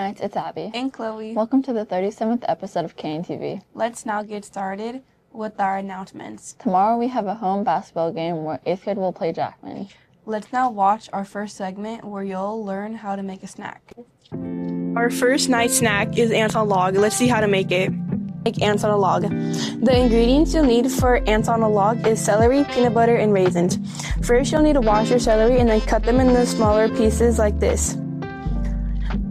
nights, it's Abby. And Chloe. Welcome to the 37th episode of KNTV. Let's now get started with our announcements. Tomorrow we have a home basketball game where 8th grade will play Jackman. Let's now watch our first segment where you'll learn how to make a snack. Our first night snack is ants on a log. Let's see how to make it. Make ants on a log. The ingredients you'll need for ants on a log is celery, peanut butter, and raisins. First, you'll need to wash your celery and then cut them into smaller pieces like this.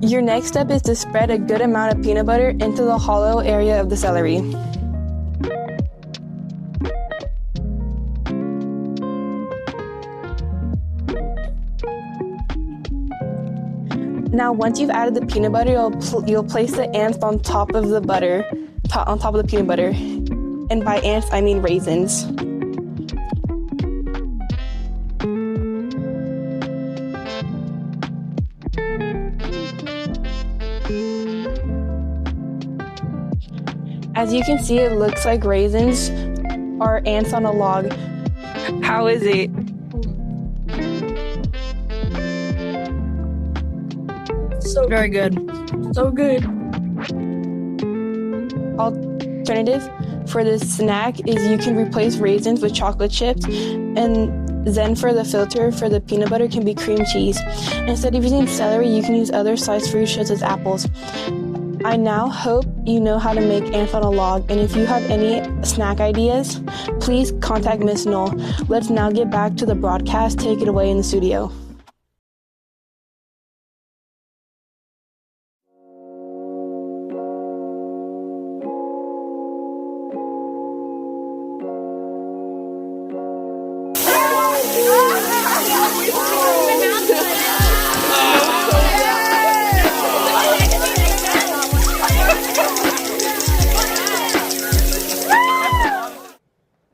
Your next step is to spread a good amount of peanut butter into the hollow area of the celery. Now, once you've added the peanut butter, you'll place the ants on top of the butter, on top of the peanut butter. And by ants, I mean raisins. As you can see, it looks like raisins are ants on a log. How is it? So very good. So good. Alternative for this snack is you can replace raisins with chocolate chips, and then for the filter for the peanut butter can be cream cheese. Instead of using celery, you can use other sliced fruits such as apples. I now hope you know how to make ants on a log, and if you have any snack ideas, please contact Miss Knoll. Let's now get back to the broadcast. Take it away in the studio.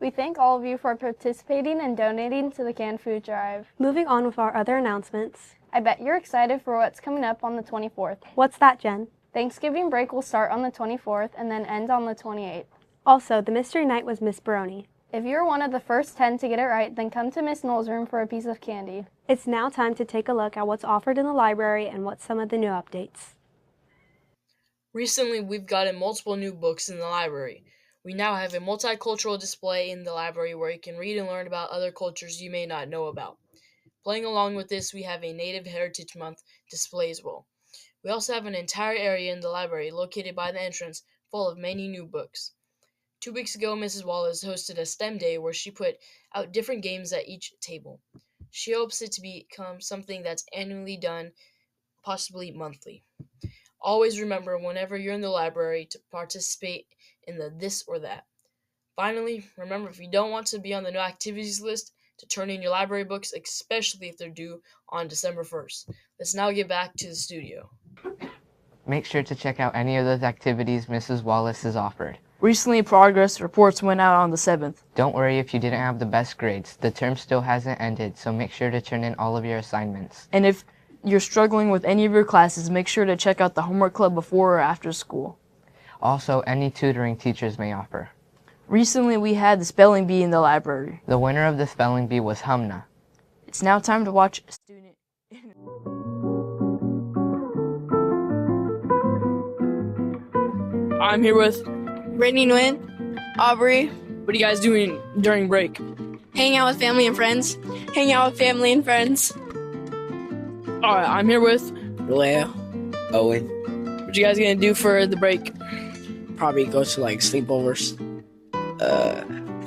We thank all of you for participating and donating to the canned food drive. Moving on with our other announcements. I bet you're excited for what's coming up on the 24th. What's that, Jen? Thanksgiving break will start on the 24th and then end on the 28th. Also, the mystery night was Miss Baroni. If you're one of the first 10 to get it right, then come to Miss Knoll's room for a piece of candy. It's now time to take a look at what's offered in the library and what's some of the new updates. Recently, we've gotten multiple new books in the library. We now have a multicultural display in the library where you can read and learn about other cultures you may not know about. Playing along with this, we have a Native Heritage Month display as well. We also have an entire area in the library located by the entrance full of many new books. 2 weeks ago, Mrs. Wallace hosted a STEM day where she put out different games at each table. She hopes it to become something that's annually done, possibly monthly. Always remember, whenever you're in the library, to participate in the this or that. Finally, remember, if you don't want to be on the no activities list, to turn in your library books, especially if they're due on December 1st. Let's now get back to the studio. Make sure to check out any of those activities Mrs. Wallace has offered. Recently, progress reports went out on the 7th. Don't worry if you didn't have the best grades. The term still hasn't ended, so make sure to turn in all of your assignments. And if you're struggling with any of your classes, make sure to check out the homework club before or after school. Also, any tutoring teachers may offer. Recently, we had the spelling bee in the library. The winner of the spelling bee was Humna. It's now time to watch a student. I'm here with Brittany Nguyen, Aubrey. What are you guys doing during break? Hang out with family and friends. Hang out with family and friends. All right, I'm here with Leo, Owen. What you guys gonna do for the break? Probably go to like sleepovers.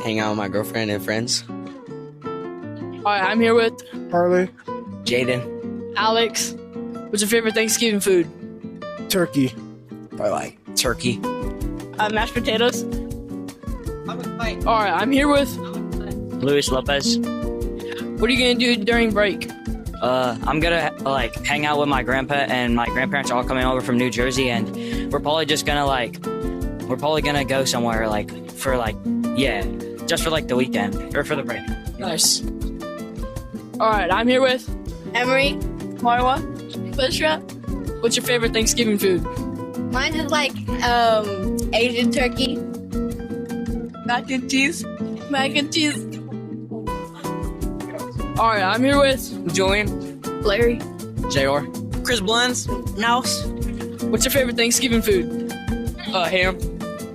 Hang out with my girlfriend and friends. All right, I'm here with Harley. Jaden. Alex. What's your favorite Thanksgiving food? Turkey. Probably like turkey. Mashed potatoes. All right, I'm here with Luis Lopez. What are you gonna do during break? I'm gonna hang out with my grandpa, and my grandparents are all coming over from New Jersey, and we're probably gonna go somewhere just for the weekend or for the break. Nice. All right, I'm here with Emery, Marwa, Bushra. What's your favorite Thanksgiving food? Mine is Asian turkey, mac and cheese. All right, I'm here with Julian, Larry, JR, Chris Blends, Nouse, What's your favorite Thanksgiving food? Ham.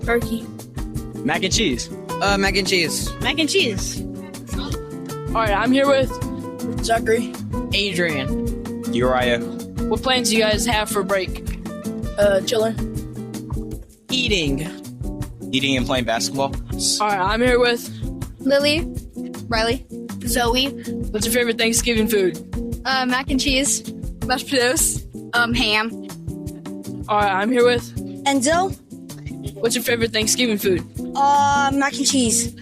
Turkey. Mac and cheese. Mac and cheese. Mac and cheese. All right, I'm here with Zachary. Adrian. Uriah. What plans do you guys have for break? Chilling. Eating. Eating and playing basketball. All right, I'm here with. Lily. Riley. Zoe. What's your favorite Thanksgiving food? Mac and cheese. Mashed potatoes. Ham. All right, I'm here with. Enzo. What's your favorite Thanksgiving food? Mac and cheese.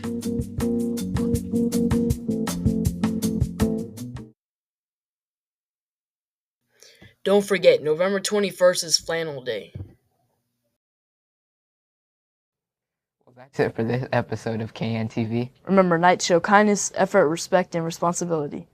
Don't forget, November 21st is Flannel Day. Well, that's it for this episode of KNTV. Remember, nights show kindness, effort, respect, and responsibility.